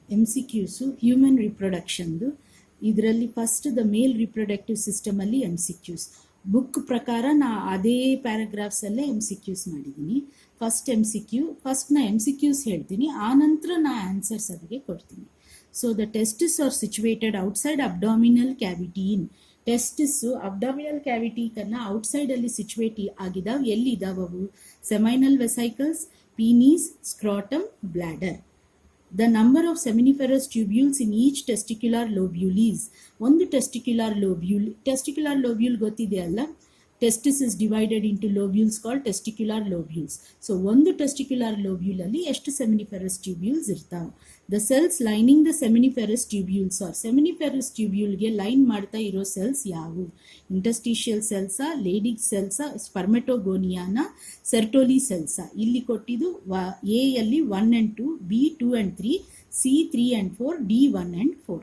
MCQs human ರಿಪ್ರೊಡಕ್ಷನ್ದು. ಇದರಲ್ಲಿ first the male reproductive system ಅಲ್ಲಿ MCQs. ಬುಕ್ ಪ್ರಕಾರ ನಾ ಅದೇ ಪ್ಯಾರಾಗ್ರಾಫ್ಸ್ ಅಲ್ಲೇ MCQs ಮಾಡಿದ್ದೀನಿ. ಫಸ್ಟ್ ನಾ MCQs ಹೇಳ್ತೀನಿ, ಆನಂತರ ನಾ ಆನ್ಸರ್ಸ್ ಅದಕ್ಕೆ ಕೊಡ್ತೀನಿ. So the testis are situated outside abdominal cavity in. Testis abdominal cavity ಕನ್ನ ಔಟ್ಸೈಡ್ ಅಲ್ಲಿ ಸಿಚುವೇಟ್ ಆಗಿದಾವ್. ಎಲ್ಲಿ ಇದಾವವು? Seminal vesicles, penis, scrotum, bladder. The number of seminiferous tubules in each testicular lobule is. ಒಂದು testicular lobule ಗೊತ್ತಿದೆ ಅಲ್ಲ? Testis is divided into lobules called testicular lobules. So ಒಂದು testicular lobule ಅಲ್ಲಿ ಎಷ್ಟು seminiferous tubules ಇರ್ತಾವ? The cells lining the seminiferous tubules or seminiferous tubule ಗೆ line ಮಾಡ್ತಾ ಇರೋ ಸೆಲ್ಸ್ ಯಾವುವು? ಇಂಟರ್ಸ್ಟಿಷಿಯಲ್ ಸೆಲ್ಸಾ, ಲೇಡಿಗ್ ಸೆಲ್ಸಾ, ಸ್ಪರ್ಮೆಟೋಗೋನಿಯಾನ, ಸೆರ್ಟೋಲಿ ಸೆಲ್ಸಾ? ಇಲ್ಲಿ ಕೊಟ್ಟಿದ್ದು ಎ ಯಲ್ಲಿ 1 and 2, B 2 and 3, C 3 and 4, D 1 and 4.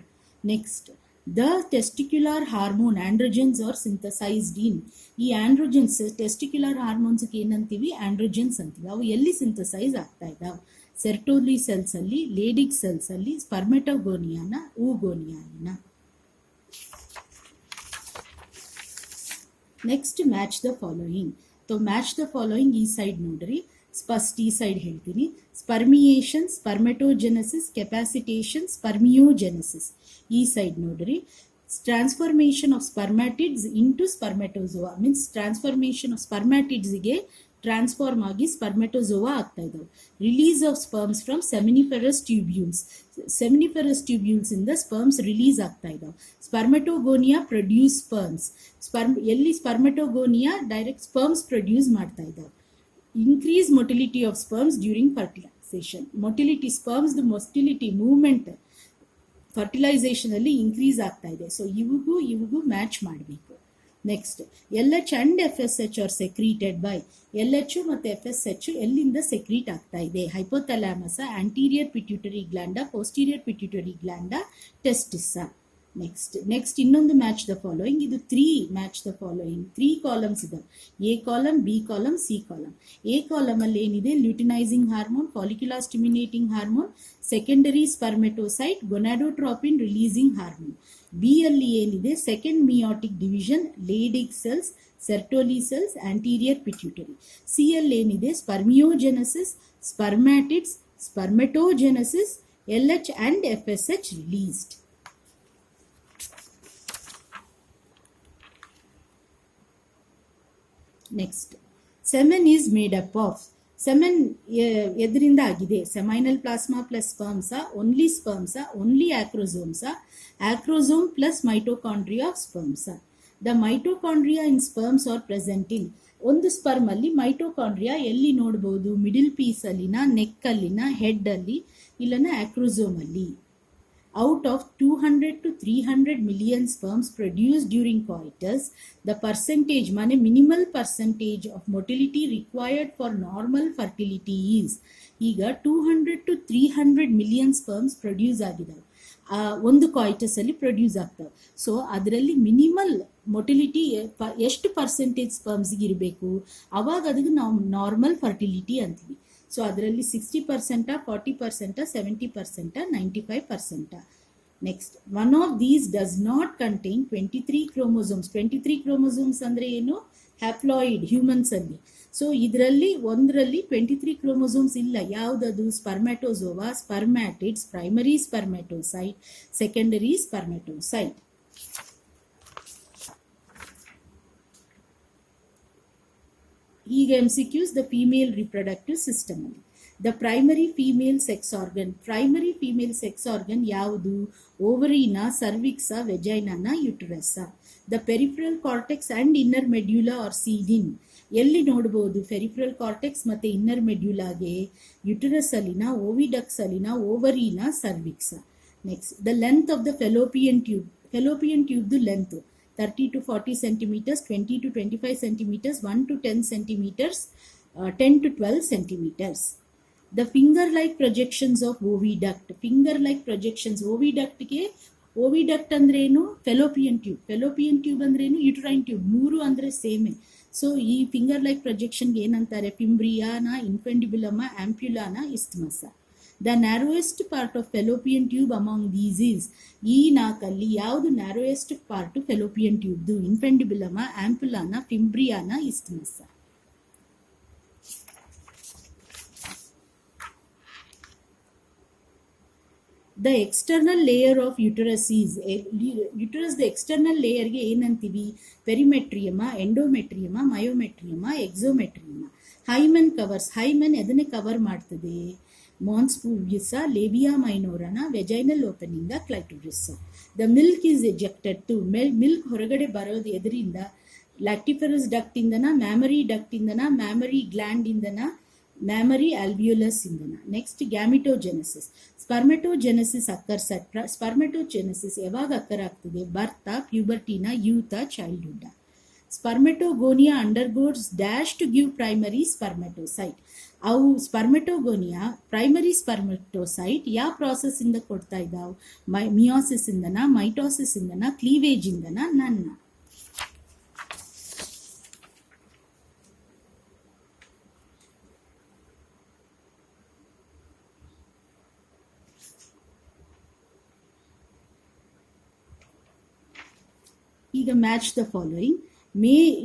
Next, the testicular hormone androgens are synthesised in. ಈ ಆಂಡ್ರೋಜನ್ಸ್ ಟೆಸ್ಟಿಕ್ಯುಲರ್ ಹಾರ್ಮೋನ್ಸ್ಗೆ ಏನಂತೀವಿ? ಆಂಡ್ರೋಜನ್ಸ್ ಅಂತೀವಿ. ಅವು ಎಲ್ಲಿ ಸಿಂಥಸೈಸ್ ಆಗ್ತಾ ಇದ್ದಾವೆ? ಸೆರ್ಟೋಲಿ ಸೆಲ್ಸ್ ಅಲ್ಲಿ, ಲೇಡಿಗ್ ಸೆಲ್ಸ್ ಅಲ್ಲಿ, ಸ್ಪರ್ಮೆಟೋಗೋನಿಯಾನ, ಊಗೋನಿಯಾನ. Next, match the following. Match the following ಈ ಸೈಡ್ ನೋಡ್ರಿ, ಫಸ್ಟ್ ಈ ಸೈಡ್ ಹೇಳ್ತೀನಿ. Spermiation, spermatogenesis, capacitation, spermiogenesis. ಈ ಸೈಡ್ ನೋಡ್ರಿ, transformation of spermatids into spermatozoa. Means transformation of ಸ್ಪರ್ಮ್ಯಾಟಿಡ್ಸ್ಗೆ ಟ್ರಾನ್ಸ್ಫಾರ್ಮ್ ಆಗಿ ಸ್ಪರ್ಮೆಟೋಜೋವಾ ಆಗ್ತಾ ಇದ್ದಾವೆ. Release of sperms from seminiferous tubules. Seminiferous tubules ಇಂದ ಸ್ಪರ್ಮ್ಸ್ ರಿಲೀಸ್ ಆಗ್ತಾ ಇದ್ದಾವೆ. Spermatogonia produce sperms. ಎಲ್ಲಿ ಸ್ಪರ್ಮೆಟೋಗೋನಿಯಾ ಡೈರೆಕ್ಟ್ ಸ್ಪರ್ಮ್ಸ್ ಪ್ರೊಡ್ಯೂಸ್ ಮಾಡ್ತಾ ಇದ್ದಾವೆ. Increase motility of sperms during fertilisation. Motility, sperms motility movement fertilisation ಅಲ್ಲಿ ಇನ್ಕ್ರೀಸ್ ಆಗ್ತಾ ಇದೆ. ಸೊ ಇವಿಗೂ ಮ್ಯಾಚ್ ಮಾಡಬೇಕು. Next, LH and FSH are secreted by. LH ಮತ್ತು FSH ಎಲ್ಲಿಂದ ಸೆಕ್ರೀಟ್ ಆಗ್ತಾ ಇದೆ? ಹೈಪೋಥಾಲಾಮಸ, ಆಂಟೀರಿಯರ್ ಪಿಟ್ಯೂಟರಿ ಗ್ಲ್ಯಾಂಡ, ಪೋಸ್ಟೀರಿಯರ್ ಪಿಟ್ಯೂಟರಿ ಗ್ಲ್ಯಾಂಡ, ಟೆಸ್ಟಿಸ್. ನೆಕ್ಸ್ಟ್ ಇನ್ನೊಂದು ಮ್ಯಾಚ್ ದ ಫಾಲೋಯಿಂಗ್. ಇದು 3 ಮ್ಯಾಚ್ ದ ಫಾಲೋಯಿಂಗ್. 3 ಕಾಲಮ್ಸ್ ಇದಾವೆ. A column, B column, C column. A column ಅಲ್ಲಿ ಏನಿದೆ? Luteinising hormone, follicular stimulating hormone, secondary spermatocyte, gonadotropin releasing hormone. B ಅಲ್ಲಿ ಏನಿದೆ? Second meiotic division, Leydig cells, Sertoli cells, anterior pituitary. C ಅಲ್ಲಿ ಏನಿದೆ? Spermiogenesis, spermatids, spermatogenesis, LH and FSH released. Next, semen is made up of. Semen ಎದರಿಂದ ಆಗಿದೆ? Seminal plasma plus ಸ್ಪರ್ಮ್ಸಾ, only ಸ್ಪರ್ಮ್ಸಾ, only ಆಕ್ರೋಸೋಮ್ಸಾ, acrosome plus mitochondria of ಸ್ಪರ್ಮ್ಸಾ? The mitochondria in sperms are present in. ಒಂದು sperm ಅಲ್ಲಿ mitochondria ಎಲ್ಲಿ ನೋಡಬಹುದು? ಮಿಡಿಲ್ ಪೀಸ್ ಅಲ್ಲಿನ, ನೆಕ್ ಅಲ್ಲಿನ, ಹೆಡ್ ಅಲ್ಲಿ, ಇಲ್ಲನ ಆಕ್ರೋಸೋಮ್ ಅಲ್ಲಿ. Out of 200 to 300 million sperms produced during coitus, the percentage, minimal percentage of motility required for normal fertility is. ಈಗ 200 to 300 million sperms ಪ್ರೊಡ್ಯೂಸ್ ಆಗಿದಾವೆ. ಒಂದು ಕಾಯಿಟಸ್ ಅಲ್ಲಿ ಪ್ರೊಡ್ಯೂಸ್ ಆಗ್ತವೆ. ಸೊ ಅದರಲ್ಲಿ ಮಿನಿಮಲ್ ಮೊಟಿಲಿಟಿ ಎಷ್ಟು ಪರ್ಸೆಂಟೇಜ್ ಸ್ಪರ್ಮ್ಸ್ಗೆ ಇರಬೇಕು? ಅವಾಗ ಅದಕ್ಕೆ ನಾವು ನಾರ್ಮಲ್ ಫರ್ಟಿಲಿಟಿ ಅಂತೀವಿ. ಸೊ ಅದರಲ್ಲಿ 60%, 40%, 70%, 95%. Next, one of these does not contain 23 chromosomes. 23 chromosomes ಅಂದ್ರೆ ಏನು? ಹ್ಯಾಪ್ಲಾಯಿಡ್ ಹ್ಯೂಮನ್ಸ್ ಅಲ್ಲಿ. ಸೊ ಇದರಲ್ಲಿ ಒಂದರಲ್ಲಿ 23 ಕ್ರೋಮೋಸೋಮ್ಸ್ ಇಲ್ಲ. ಯಾವುದದು? Spermatozoa, spermatids, primary spermatocyte, secondary spermatocyte. ಈಗ MCQs the female reproductive system ಅಲ್ಲಿ. The primary female sex organ. Primary female sex organ ಯಾವುದು? ಓವರಿನ, ಸರ್ವಿಕ್ಸ, ವೆಜೈನಾನ, uterus. The peripheral cortex and inner medulla are seen in. ಎಲ್ಲಿ ನೋಡಬಹುದು ಪೆರಿಫರಲ್ ಕಾರ್ಟೆಕ್ಸ್ ಮತ್ತೆ inner ಮೆಡ್ಯುಲಾಗೆ? ಯುಟರಸ್ ಅಲ್ಲಿನ, ಓವಿಡಕ್ಸ್ ಅಲ್ಲಿನ, ಓವರಿನ, cervix. Next, the length of the fallopian tube. Fallopian ಟ್ಯೂಬ್ದು length 30 to 40 centimeters, 20 to 25 centimeters, 1 to 10 centimeters, 10 to 12 centimeters. The finger-like projections of oviduct. Finger-like projections. ಓವಿಡಕ್ಟ್ ಅಂದ್ರೆ ಏನು? Fallopian tube. ಫೆಲೋಪಿಯನ್ ಟ್ಯೂಬ್ ಅಂದ್ರೆ ಏನು? Uterine tube. 3 ಅಂದ್ರೆ ಸೇಮೆ. So ಈ finger like ಪ್ರೊಜೆಕ್ಷನ್ಗೆ ಏನಂತಾರೆ? ಫಿಂಬ್ರಿಯಾನ, ಇನ್ಫೆಂಡಿಬುಲಮ, ಆಂಪ್ಯುಲಾನ, ಇಸ್ತ್ಮಸ. The narrowest part of fallopian tube among these is, ಈ ನಾಲ್ಕಲ್ಲಿ ಯಾವುದು ನ್ಯಾರೋಯೆಸ್ಟ್ ಪಾರ್ಟ್ ಫೆಲೋಪಿಯನ್ ಟ್ಯೂಬ್ದು? ಇನ್ಫೆಂಡಿಬುಲಮ, ಆಂಪುಲಾನ, ಫಿಂಬ್ರಿಯಾನ, isthmus. The external layer of uterus is, ಯುಟರಸ್ದ ಎಕ್ಸ್ಟರ್ನಲ್ ಲೇಯರ್ಗೆ ಏನಂತೀವಿ? ಪೆರಿಮೆಟ್ರಿಯಮ, ಎಂಡೋಮೆಟ್ರಿಯಮ, ಮಯೋಮೆಟ್ರಿಯಮ, ಎಕ್ಸೋಮೆಟ್ರಿಯಮ. ಹೈಮನ್ ಕವರ್ಸ್, ಹೈಮನ್ ಎದನ್ನೇ ಕವರ್ ಮಾಡ್ತದೆ? ಮಾನ್ಸ್ ಪೂವಿಯಸ, ಲೇಬಿಯಾ ಮೈನೋರನ, ವೆಜೈನಲ್ ಓಪನಿಂದ, clitoris. The milk is ejected to, milk ಹೊರಗಡೆ ಬರೋದು ಎದರಿಂದ? ಲ್ಯಾಕ್ಟಿಫರಸ್ ಡಕ್ಟ್ ಇಂದನ, ಮ್ಯಾಮರಿ ಡಕ್ಟ್ ಇಂದನ, ಮ್ಯಾಮರಿ ಗ್ಲ್ಯಾಂಡ್ ಇಂದನ, ಮ್ಯಾಮರಿ ಆಲ್ವಿಯೋಲಸ್ ಇಂದನ. Next gametogenesis. Spermatogenesis occurs at, spermatogenesis ಯಾವಾಗ ಅಕ್ಕರ್ ಆಗ್ತದೆ? ಬರ್ತ, ಪ್ಯೂಬರ್ಟಿನ, ಯೂತ, childhood. Spermatogonia undergoes dash to give primary spermatocyte. ಅವು ಸ್ಪರ್ಮೆಟೋಗೋನಿಯಾ ಪ್ರೈಮರಿ ಸ್ಪರ್ಮೆಟೋಸೈಟ್ ಯಾವ ಪ್ರಾಸೆಸ್ ಇಂದ ಕೊಡ್ತಾ ಇದ್ದಾವೆ? ಮಿಯೋಸಿಸ್ ಇಂದನ, ಮೈಟೋಸಿಸ್ ಇಂದನ, ಕ್ಲೀವೇಜ್ ಇಂದನ, ನನ್ನ. ಈಗ ಮ್ಯಾಚ್ ದ ಫಾಲೋಯಿಂಗ್.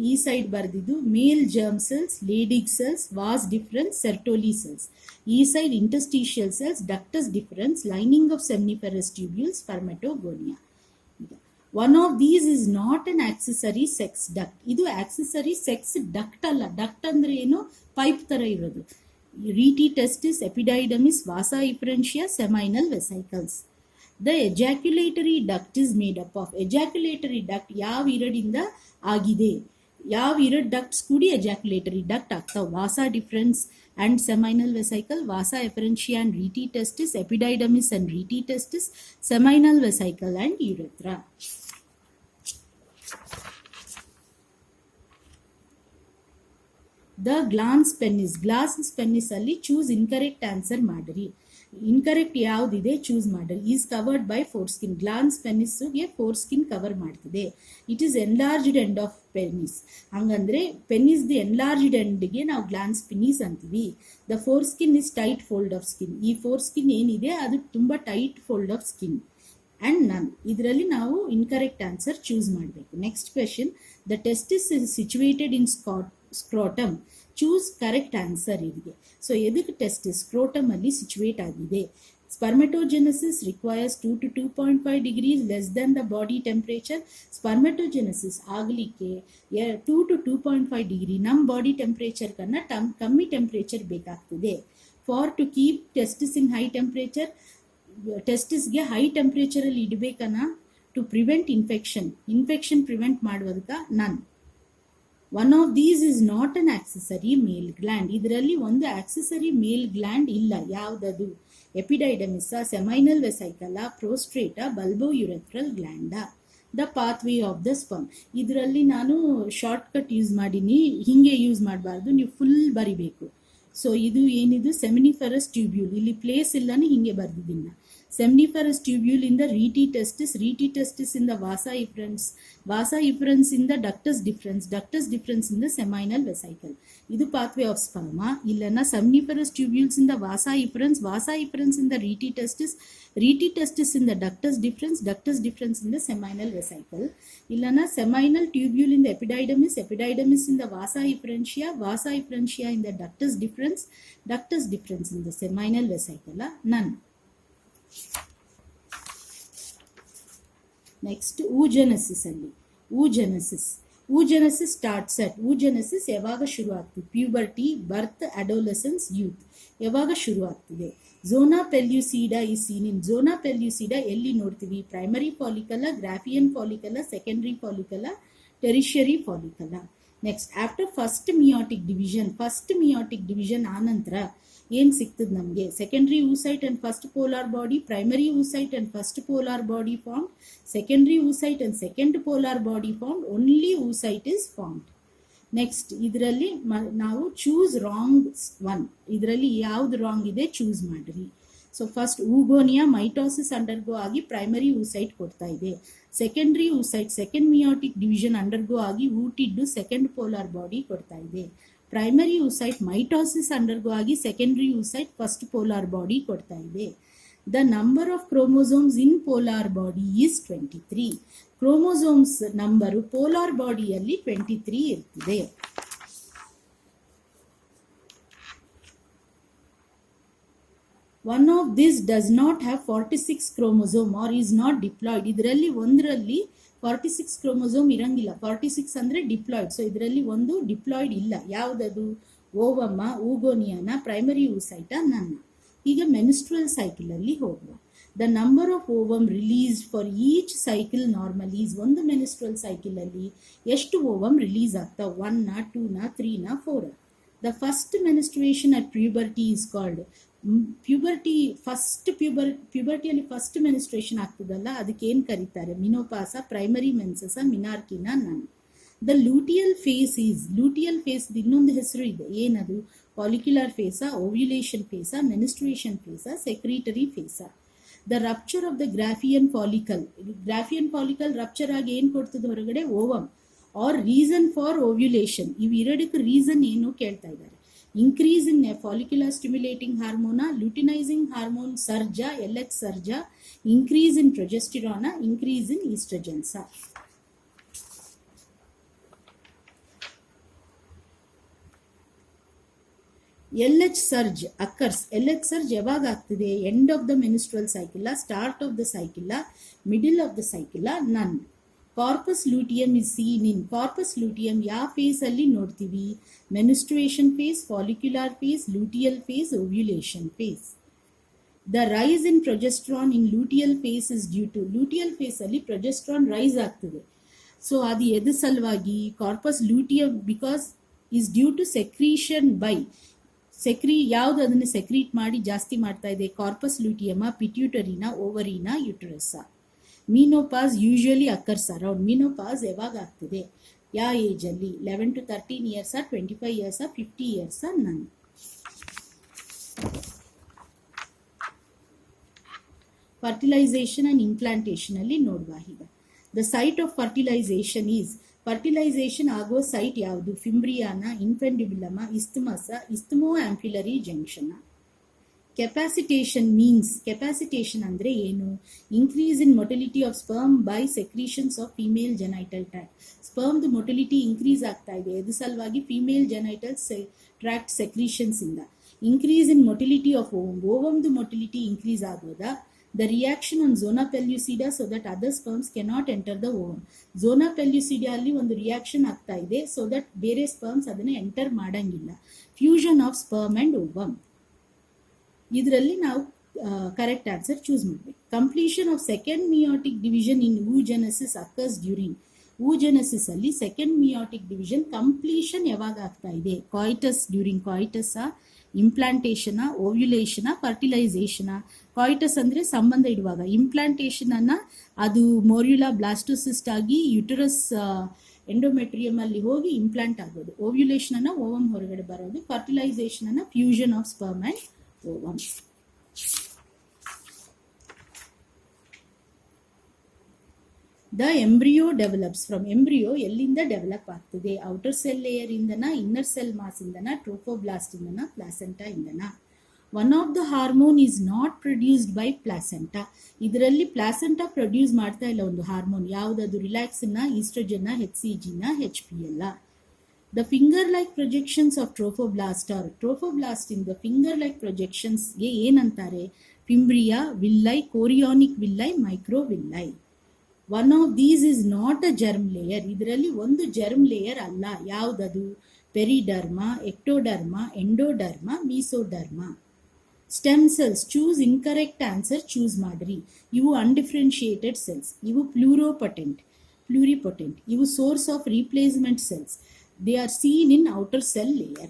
ಈ ಸೈಡ್ ಬರೆದಿದ್ದು male germ cells, Leydig cells, vas deferens, Sertoli cells. ಈ side interstitial cells, ductus deferens, lining of seminiferous tubules, spermatogonia. One of these is not an accessory sex duct. ಇದು accessory sex duct ಅಲ್ಲ. Duct ಅಂದ್ರೆ ಏನು? Pipe ತರ ಇರೋದು. Rete testis, epididymis, vasa efferentia, seminal vesicles. The ejaculatory duct is made up of, ejaculatory duct ಯಾವ ಇರಡಿಂದ ಆಗಿದೆ? ಯಾವ ಇರಡ್ ಡಕ್ಟ್ಸ್ ಕೂಡಿ ಎಜಾಕ್ಯುಲೇಟರಿ ಡಕ್ಟ್ ಆಗ್ತಾವೆ? Vasa deferens and seminal vesicle, vasa efferentia and rete testis, epididymis and rete testis, seminal vesicle and urethra. The glans penis, glans penis ಅಲ್ಲಿ choose incorrect answer ಮಾಡಿರಿ. Incorrect ಯಾವುದಿದೆ choose ಮಾಡಿರಿ. Is covered by foreskin. Glans ಪೆನ್ನಿಸ್ಗೆ foreskin cover ಮಾಡ್ತದೆ. It is enlarged end of penis. ಹಂಗಂದ್ರೆ ಪೆನ್ನಿಸ್ದು enlarged ಎಂಡ್ಗೆ ನಾವು ಗ್ಲಾನ್ಸ್ ಪೆನ್ನಿಸ್ ಅಂತೀವಿ. The foreskin is tight fold of skin. ಈ ಫೋರ್ ಸ್ಕಿನ್ ಏನಿದೆ ಅದು ತುಂಬಾ tight fold of skin. And none, ಇದರಲ್ಲಿ ನಾವು ಇನ್ಕರೆಕ್ಟ್ ಆನ್ಸರ್ ಚೂಸ್ ಮಾಡಬೇಕು. Next question. The testis is situated in scrotum. Choose correct answer ಇದಕ್ಕೆ. So ಎದಕ್ಕೆ testis scrotum ಅಲ್ಲಿ ಸಿಚುವೇಟ್ ಆಗಿದೆ? Spermatogenesis requires 2 to 2.5 degrees less than the body temperature. Spermatogenesis ಆಗಲಿಕ್ಕೆ 2 to 2.5 degree ನಮ್ಮ body temperature ಕನ್ನ ಕಮ್ಮಿ temperature ಬೇಕಾಗ್ತದೆ. For to keep testis in high temperature, ಟೆಸ್ಟಿಸ್ಗೆ high ಟೆಂಪರೇಚರಲ್ಲಿ ಇಡಬೇಕನ್ನ. To prevent infection prevent ಮಾಡುವುದಕ್ಕ none. One of these is not an accessory male gland. ಇದರಲ್ಲಿ ಒಂದು accessory male gland ಇಲ್ಲ. ಯಾವುದದು? ಎಪಿಡೈಡಮಿಸ, ಸೆಮೈನಲ್ ವೆಸೈಕಲ, ಪ್ರೋಸ್ಟ್ರೇಟ, ಬಲ್ಬೋ ಯುರೆಥ್ರಲ್ ಗ್ಲ್ಯಾಂಡ. The pathway of the sperm. ಇದರಲ್ಲಿ ನಾನು ಶಾರ್ಟ್ ಕಟ್ ಯೂಸ್ ಮಾಡೀನಿ. ಹಿಂಗೆ ಯೂಸ್ ಮಾಡಬಾರ್ದು, ನೀವು ಫುಲ್ ಬರಿಬೇಕು. ಸೊ ಇದು ಏನಿದು? ಸೆಮಿನಿಫೆರಸ್ ಟ್ಯೂಬ್ಯೂಲ್. ಇಲ್ಲಿ ಪ್ಲೇಸ್ ಇಲ್ಲನೇ ಹಿಂಗೆ ಬರ್ದಿದ್ದೀನಿ. ಸೆಮ್ನಿಫೆರಸ್ ಟ್ಯೂಬ್ಯೂಲ್ ಇಂದ ರೀಟಿ ಟೆಸ್ಟಿಸ್ ಇಂದ ವಾಸಾ ಇಫರೆನ್ಸ್ ಇಂದ ಡಕ್ಟಸ್ ಡಿಫರೆನ್ಸ್ ಇಂದ ಸೆಮೈನಲ್ ವೆಸೈಕಲ್. ಇದು ಪಾತ್ವೇ ಆಫ್ ಸ್ಪರ್ಮ. ಇಲ್ಲನ ಸೆಮ್ನಿಫೆರಸ್ ಟ್ಯೂಬ್ಯೂಲ್ಸ್ ಇಂದ ವಾಸಾ ಇಫರೆನ್ಸ್ ಇಂದ ರೀಟಿ ಟೆಸ್ಟಿಸ್ ಇಂದ ಡಕ್ಟಸ್ ಡಿಫರೆನ್ಸ್ ಇಂದ ಸೆಮೈನಲ್ ವೆಸೈಕಲ್. ಇಲ್ಲನ ಸೆಮೈನಲ್ ಟ್ಯೂಬ್ಯೂಲ್ ಇಂದ ಎಪಿಡೈಡಮಿಸ್ ಇಂದ ವಾಸಾ ಇಫರೆನ್ಷಿಯಾ ಇಂದ ಡಕ್ಟಸ್ ಡಿಫರೆನ್ಸ್ ಇಂದ ಸೆಮೈನಲ್ ವೆಸೈಕಲ್. ನನ್. ನೆಕ್ಸ್ಟ್ oogenesis ಅಲ್ಲಿ oogenesis ಸ್ಟಾರ್ಟ್ಸ್ ಅಟ್, oogenesis ಯಾವಾಗ ಶುರು ಆಗ್ತದೆ? ಪ್ಯೂಬರ್ಟಿ, ಬರ್ತ್, ಅಡೋಲೆಸೆನ್ಸ್, ಯೂತ್. ಯಾವಾಗ ಶುರು ಆಗ್ತದೆ? ಝೋನಾ ಪೆಲ್ಯುಸಿಡಾ ಈ ಸೀನ್. ಝೋನಾ ಪೆಲ್ಯುಸಿಡಾ ಎಲ್ಲಿ ನೋಡ್ತೀವಿ? ಪ್ರೈಮರಿ ಫಾಲಿಕಲ, ಗ್ರಾಫಿಯನ್ ಫಾಲಿಕಲ, ಸೆಕೆಂಡರಿ ಫಾಲಿಕಲ, ಟೆರಿಷಿಯರಿ ಫಾಲಿಕಲ. Next after first meiotic division ಆನಂತರ ಏನ್ ಸಿಗ್ತದೆ ನಮಗೆ? Secondary oocyte and first polar body, primary oocyte and first polar body form, secondary oocyte and second polar body form, only oocyte is formed. Next ಇದರಲ್ಲಿ ನಾವು choose wrong one. ಇದರಲ್ಲಿ ಯಾವ್ದು wrong ಇದೆ choose ಮಾಡ್ರಿ. So first oogonia mitosis undergo ಆಗಿ primary oocyte ಕೊಡ್ತಾ ಇದೆ. Secondary oocyte second meiotic division undergo ಆಗಿ ಊಟಿದ್ದು ಸೆಕೆಂಡ್ ಪೋಲಾರ್ ಬಾಡಿ ಕೊಡ್ತಾ ಇದೆ. ಪ್ರೈಮರಿ oocyte ಮೈಟೋಸಿಸ್ ಅಂಡರ್ಗೋ ಆಗಿ secondary oocyte first polar body ಕೊಡ್ತಾ ಇದೆ. The number of chromosomes in polar body is 23. Chromosomes number polar ಬಾಡಿಯಲ್ಲಿ 23 ಇರ್ತದೆ. One of these does not have 46 chromosome or is not diploid. ಇದರಲ್ಲಿ ಒಂದರಲ್ಲಿ 46 chromosome ಇರಂಗಿಲ್ಲ. 46 ಅಂದ್ರೆ diploid. So ಇದರಲ್ಲಿ ಒಂದು ಡಿಪ್ಲಾಯ್ಡ್ ಇಲ್ಲ. ಯಾವುದದು? ಓವಮ್ಮ, ಊಗೋನಿಯಾನ, ಪ್ರೈಮರಿ oocyte, ನನ್ನ. ಈಗ ಮೆನ್ಸ್ಟ್ರಲ್ ಸೈಕಲ್ ಅಲ್ಲಿ ಹೋಗುವ. The number of ovum release for each cycle normal is, ಒಂದು ಮೆನ್ಸ್ಟ್ರಲ್ ಸೈಕಲ್ ಅಲ್ಲಿ ಎಷ್ಟು ಓವಮ್ ರಿಲೀಸ್ ಆಗ್ತಾವ? 1, 2, 3, 4. The first menstruation at puberty is called, ಪ್ಯೂಬರ್ಟಿಯಲ್ಲಿ ಫಸ್ಟ್ ಮೆನ್ಸ್ಟ್ರೇಷನ್ ಆಗ್ತದಲ್ಲ, ಅದಕ್ಕೆ ಏನು ಕರೀತಾರೆ? ಮಿನೋಪಾಸ, ಪ್ರೈಮರಿ ಮೆನ್ಸಸ, ಮಿನಾರ್ಕಿನ, none. The luteal phase is, luteal phase ಇನ್ನೊಂದು ಹೆಸರು ಇದೆ. ಏನದು? ಫಾಲಿಕ್ಯುಲರ್ ಫೇಸಾ, ಓವ್ಯುಲೇಷನ್ ಫೇಸಾ, ಮೆನ್ಸ್ಟ್ರುಯೇಷನ್ ಫೇಸಾ, ಸೆಕ್ರೀಟರಿ ಫೇಸಾ. The rupture of the Graafian follicle rupture ಆಗಿ ಏನು ಕೊಡ್ತದೆ ಹೊರಗಡೆ? Ovum. Are reason for ovulation. ಇವೆರಡಕ್ಕೆ ರೀಸನ್ ಏನು ಕೇಳ್ತಾ ಇದ್ದಾರೆ. Increase in follicular stimulating hormone, luteinizing hormone surge, LH surge, increase in progesterone, increase in estrogens. LH surge occurs. LH surge ಯಾವಾಗ ಆಗ್ತದೆ? End of the menstrual cycle, start of the cycle, middle of the cycle, none. Corpus luteum is seen in, corpus luteum ಯಾವ phase ಅಲ್ಲಿ ನೋಡ್ತೀವಿ? Menstruation phase, follicular phase, luteal phase, ovulation phase. The rise in progesterone in luteal phase is due to, luteal phase ಅಲ್ಲಿ progesterone rise ಆಗ್ತದೆ. So ಅದು ಎದು ಸಲುವಾಗಿ? Corpus luteum because is due to secretion by, ಯಾವ್ದು ಅದನ್ನು secrete ಮಾಡಿ ಜಾಸ್ತಿ ಮಾಡ್ತಾ ಇದೆ? ಕಾರ್ಪಸ್ ಲೂಟಿಯಮ, ಪಿಟ್ಯೂಟರಿನ, ಓವರಿನ, ಯುಟರಸ. ಮೀನೋಪಾಸ್ ಯೂಶುವಲಿ ಅಕರ್ಸ್ ಅರೌಂಡ್, ಮೀನೋಪಾಸ್ ಯಾವಾಗ ಆಗ್ತದೆ? ಯಾವ ಏಜ್ ಅಲ್ಲಿ? 11 to 13 years, 25 years, 50 years, none. Fertilization and implantation ಅಲ್ಲಿ ನೋಡುವ. ಈಗ the site of fertilization is, fertilization ಆಗೋ ಸೈಟ್ ಯಾವುದು? ಫಿಂಬ್ರಿಯಾನ, ಇನ್ಫೆಂಡಿಬುಲಮ, ಇಸ್ತಮಸ, isthmo ampullary junction. Capacitation means, capacitation ಅಂದ್ರೆ ಏನು? Increase in motility of sperm by secretions of female genital tract. ಸ್ಪರ್ಮ್ದು ಮೊಟಿಲಿಟಿ ಇನ್ಕ್ರೀಸ್ ಆಗ್ತಾ ಇದೆ, ಎದು ಸಲುವಾಗಿ? ಫಿಮೇಲ್ ಜೆನೈಟಲ್ ಟ್ರ್ಯಾಕ್ಟ್ ಸೆಕ್ರೀಷನ್ಸ್ ಇಂದ. Increase in motility of ovum, ಓವಮ್ದು ಮೊಟಿಲಿಟಿ ಇನ್ಕ್ರೀಸ್ ಆಗೋದಾ? The reaction on zona pellucida so that other sperms cannot enter the ovum. Zona pellucida ಅಲ್ಲಿ ಒಂದು ರಿಯಾಕ್ಷನ್ ಆಗ್ತಾ ಇದೆ, ಸೊ ದಟ್ ಬೇರೆ ಸ್ಪರ್ಮ್ಸ್ ಅದನ್ನ ಎಂಟರ್ ಮಾಡಂಗಿಲ್ಲ. Fusion of sperm and ovum. ಇದರಲ್ಲಿ ನಾವು ಕರೆಕ್ಟ್ ಆನ್ಸರ್ ಚೂಸ್ ಮಾಡಬೇಕು. Completion of second meiotic division in oogenesis occurs during, oogenesis ಅಲ್ಲಿ ಸೆಕೆಂಡ್ ಮಿಯಾಟಿಕ್ ಡಿವಿಷನ್ ಕಂಪ್ಲೀಷನ್ ಯಾವಾಗ ಆಗ್ತಾ ಇದೆ? Coitus, during coitus, implantation, ovulation, fertilization. Coitus ಅಂದ್ರೆ ಸಂಬಂಧ ಇಡುವಾಗ, ಇಂಪ್ಲಾಂಟೇಷನ್ ಅನ್ನ ಅದು ಮೋರ್ಯುಲಾ ಬ್ಲಾಸ್ಟೋಸಿಸ್ಟ್ ಆಗಿ ಯುಟರಸ್ ಎಂಡೋಮೆಟ್ರಿಯಮ್ ಅಲ್ಲಿ ಹೋಗಿ ಇಂಪ್ಲಾಂಟ್ ಆಗೋದು. ಓವ್ಯುಲೇಷನ್ ಅನ್ನ ಓವಮ್ ಹೊರಗಡೆ ಬರೋದು. ಫರ್ಟಿಲೈಸೇಷನ್ ಅನ್ನ fusion of sperm and ovum. The embryo develops from, embryo ಎಲ್ಲಿಂದ ಡೆವಲಪ್ ಆಗ್ತದೆ? ಔಟರ್ ಸೆಲ್ ಲೇಯರ್ ಇಂದನ, ಇನ್ನರ್ ಸೆಲ್ ಮಾಸ್ ಇಂದನ, ಟ್ರೋಫೋಬ್ಲಾಸ್ಟ್ ಇಂದನ, ಪ್ಲಾಸೆಂಟಾ ಇಂದನ. One of the hormone is not produced by placenta. ಇದರಲ್ಲಿ ಪ್ಲಾಸೆಂಟಾ ಪ್ರೊಡ್ಯೂಸ್ ಮಾಡ್ತಾ ಇಲ್ಲ ಒಂದು ಹಾರ್ಮೋನ್. ಯಾವುದದು? ರಿಲ್ಯಾಕ್ಸಿನ, ಈಸ್ಟ್ರೋಜನ್ನ, HCGನ, HPL. The finger-like projections of trophoblast or trophoblast in the finger-like projections ಗೆ ಏನಂತಾರೆ? Fimbria, villi, chorionic villi, microvilli. One of these is not a germ layer. ಇದರಲ್ಲಿ ಒಂದು ಜರ್ಮ್ ಲೇಯರ್ ಅಲ್ಲ. ಯಾವುದದು? ಪೆರಿಡರ್ಮಾ, ಎಕ್ಟೋಡರ್ಮಾ, ಎಂಡೋಡರ್ಮಾ, ಮೀಸೋಡರ್ಮಾ. Stem cells, choose incorrect answer choose ಮಾಡ್ರಿ. ಇವು ಅನ್ಡಿಫ್ರೆನ್ಶಿಯೇಟೆಡ್ ಸೆಲ್ಸ್, ಇವು ಪ್ಲೂರಿಪೊಟೆಂಟ್, ಇವು source of replacement cells. They are seen in outer cell layer.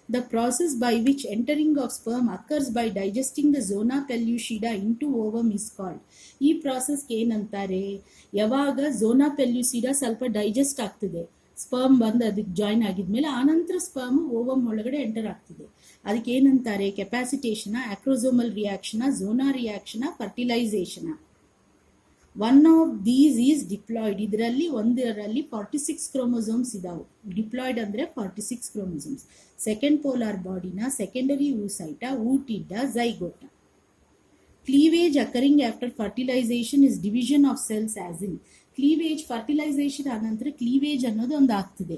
The process by which entering of sperm occurs by digesting the zona pellucida into ovum is called. ಈ process ಏನಂತಾರೆ? ಯಾವಾಗ zona ಪೆಲ್ಯುಸಿಡಾ ಸ್ವಲ್ಪ digest ಆಗ್ತದೆ, sperm ಬಂದು ಅದಕ್ಕೆ join ಆಗಿದ್ಮೇಲೆ ಆನಂತರ sperm ovum ಒಳಗಡೆ enter ಆಗ್ತಿದೆ. ಅದಕ್ಕೆ ಏನಂತಾರೆ? Capacitation, acrosomal reaction, zona reaction, fertilization. One of these is diploid. ಇದರಲ್ಲಿ ಒಂದರಲ್ಲಿ 46 ಕ್ರೋಮೋಸೋಮ್ಸ್ ಇದಾವೆ. ಡಿಪ್ಲಾಯ್ಡ್ ಅಂದ್ರೆ 46 ಕ್ರೋಮೋಸೋಮ್ಸ್. ಸೆಕೆಂಡ್ ಪೋಲಾರ್ ಬಾಡಿನ secondary oocyte, ootyda, zygote. Cleavage occurring after fertilization is division of cells as in. Cleavage fertilization ಆನಂತರ cleavage ಅನ್ನೋದು ಒಂದು ಆಗ್ತದೆ.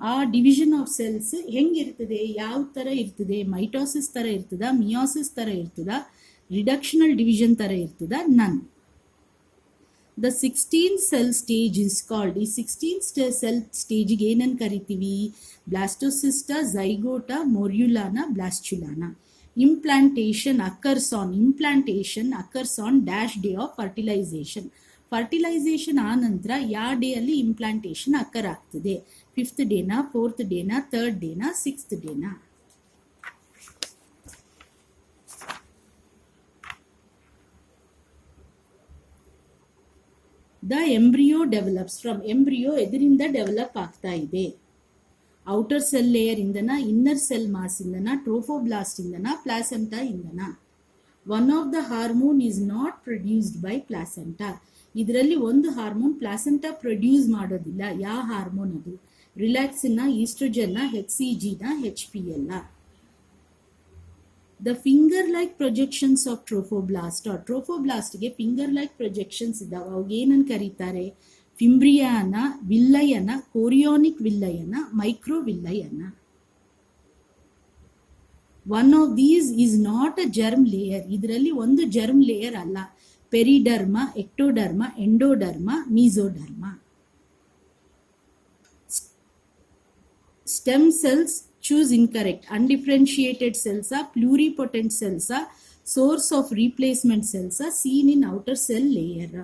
ಆ ಡಿವಿಷನ್ ಆಫ್ ಸೆಲ್ಸ್ ಹೆಂಗಿರ್ತದೆ, ಯಾವ ತರ ಇರ್ತದೆ? ಮೈಟೋಸಿಸ್ ತರ ಇರ್ತದ, ಮಿಯೋಸಿಸ್ ತರ ಇರ್ತದ, ರಿಡಕ್ಷನಲ್ ಡಿವಿಷನ್ ತರ ಇರ್ತದ? None. The 16th cell stage is called. ಈ 16th ಸೆಲ್ ಸ್ಟೇಜ್ಗೆ ಏನನ್ನು ಕರಿತೀವಿ? ಬ್ಲಾಸ್ಟೋಸಿಸ್ಟ, ಝೈಗೋಟ, ಮೊರ್ಯುಲಾನ, ಬ್ಲಾಸ್ಚುಲಾನ. implantation occurs on dash day of fertilization. Fertilization ಆನಂತರ ಯಾವ ಡೇ ಅಲ್ಲಿ ಇಂಪ್ಲಾಂಟೇಶನ್ ಅಕ್ಕರ್ ಆಗ್ತದೆ? 5th ಡೇನಾ, 4th ಡೇನಾ, 3rd ಡೇನಾ, 6th ಡೇನಾ? The embryo develops from. Embryo ಎದರಿಂದ ಡೆವಲಪ್ ಆಗ್ತಾ ಇದೆ? ಔಟರ್ ಸೆಲ್ ಲೇಯರ್ ಇಂದನ, ಇನ್ನರ್ ಸೆಲ್ ಮಾಸ್ ಇಂದನ, ಟ್ರೋಫೋಬ್ಲಾಸ್ಟ್ ಇಂದನ, ಪ್ಲಾಸೆಂಟಾ ಇಂದನ? One of the hormone is not produced by placenta. ಇದರಲ್ಲಿ ಒಂದು ಹಾರ್ಮೋನ್ ಪ್ಲಾಸೆಂಟಾ ಪ್ರೊಡ್ಯೂಸ್ ಮಾಡೋದಿಲ್ಲ. ಯಾವ ಹಾರ್ಮೋನ್ ಅದು? ರಿಲ್ಯಾಕ್ಸಿನ, ಈಸ್ಟ್ರೋಜನ್ನ, HCGನ, HPL. The finger like projections of trophoblast. ಟ್ರೋಫೋಬ್ಲಾಸ್ಟ್ಗೆ ಫಿಂಗರ್ ಲೈಕ್ ಪ್ರೊಜೆಕ್ಷನ್ಸ್ ಇದಾವೆ. ಅವಾಗ ಏನನ್ನು ಕರೀತಾರೆ? ಫಿಂಬ್ರಿಯಾನ, ವಿಲ್ಲಯನ, ಕೋರಿಯೋನಿಕ್ ವಿಲ್ಲಯನ, ಮೈಕ್ರೋ ವಿಲ್ಲಯನ. One of these is not a germ layer. ಇದರಲ್ಲಿ ಒಂದು ಜರ್ಮ್ ಲೇಯರ್ ಅಲ್ಲ. ಪೆರಿಡರ್ಮ, ಎಕ್ಟೋಡರ್ಮ, ಎಂಡೋಡರ್ಮ, ಮೀಸೋಡರ್ಮ. Stem cells choose incorrect. Undifferentiated cells are pluripotent cells are source of replacement cells are seen in outer cell layer.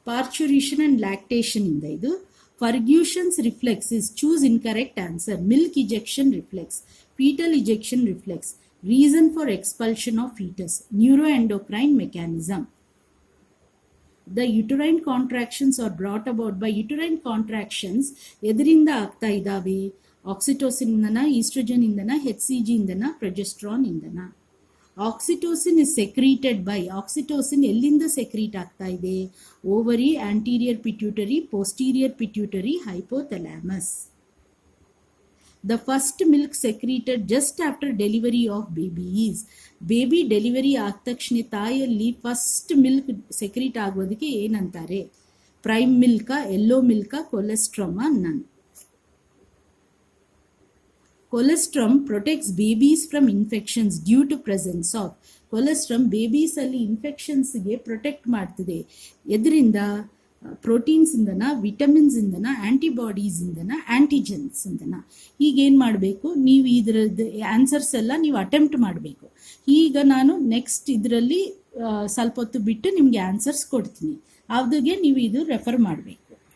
Parturition and lactation in the idu. Ferguson's reflex is choose incorrect answer. Milk ejection reflex, fetal ejection reflex, reason for expulsion of fetus, neuroendocrine mechanism. The uterine contractions are brought about by uterine contractions. ಎದರಿಂದ ಆಗ್ತಾ ಇದಾವೆ? Oxytocin ಇಂದನ, oestrogen ಇಂದನ, HCG ಇಂದನ, progesterone ಇಂದನ? Oxytocin is secreted by. Oxytocin ಎಲ್ಲಿಂದ secrete ಆಗ್ತಾ ಇದೆ? Ovary, anterior pituitary, posterior pituitary, hypothalamus. The first milk secreted just after delivery of baby is. Baby delivery ಆದ ತಕ್ಷಣ ತಾಯಿಯಲ್ಲಿ ಫಸ್ಟ್ ಮಿಲ್ಕ್ ಸೆಕ್ರೀಟ್ ಆಗೋದಕ್ಕೆ ಏನಂತಾರೆ? ಪ್ರೈಮ್ ಮಿಲ್ಕ, ಎಲ್ಲೋ ಮಿಲ್ಕ, ಕೊಲೆಸ್ಟ್ರಮ, ನನ್? Colostrum protects babies from infections due to presence of. Colostrum babies ಅಲ್ಲಿ ಇನ್ಫೆಕ್ಷನ್ಸ್ಗೆ protect ಮಾಡ್ತದೆ. ಎದರಿಂದ? Proteins ಇಂದನ, ವಿಟಮಿನ್ಸ್ ಇಂದನ, ಆಂಟಿಬಾಡೀಸ್ ಇಂದನ, ಆಂಟಿಜೆನ್ಸ್ ಇಂದನ. ಈಗ ಏನು ಮಾಡಬೇಕು? ನೀವು ಇದರದ್ದು ಆನ್ಸರ್ಸ್ ಎಲ್ಲ ನೀವು ಅಟೆಂಪ್ಟ್ ಮಾಡಬೇಕು. ಈಗ ನಾನು ನೆಕ್ಸ್ಟ್ ಇದರಲ್ಲಿ ಸ್ವಲ್ಪ ಹೊತ್ತು ಬಿಟ್ಟು ನಿಮಗೆ ಆನ್ಸರ್ಸ್ ಕೊಡ್ತೀನಿ. ಅವಾಗೆ ನೀವು ಇದು ರೆಫರ್ ಮಾಡಬೇಕು.